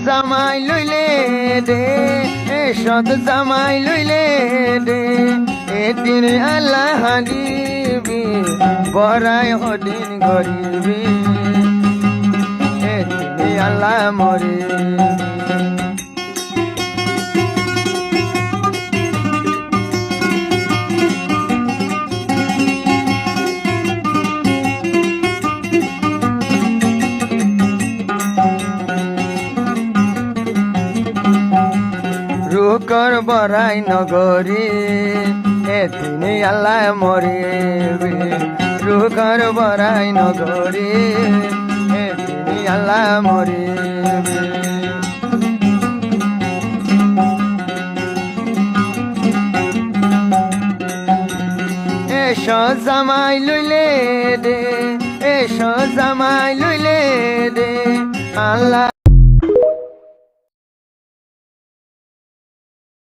জামাই লইলে দে সৎ জামাই লইলে দে এদিন আল্লাহ হারিবি বড়াই হদিন গরিবি এদিন আল্লাহ মরিবি রুকর বড়াই নগরী এদিন আল্লাহ মরিবি রুকর বড়াই নগরী এদিন আল্লাহ মরিবি এসো জামাই লইলে দে এসো জামাই লইলে দে আল্লাহ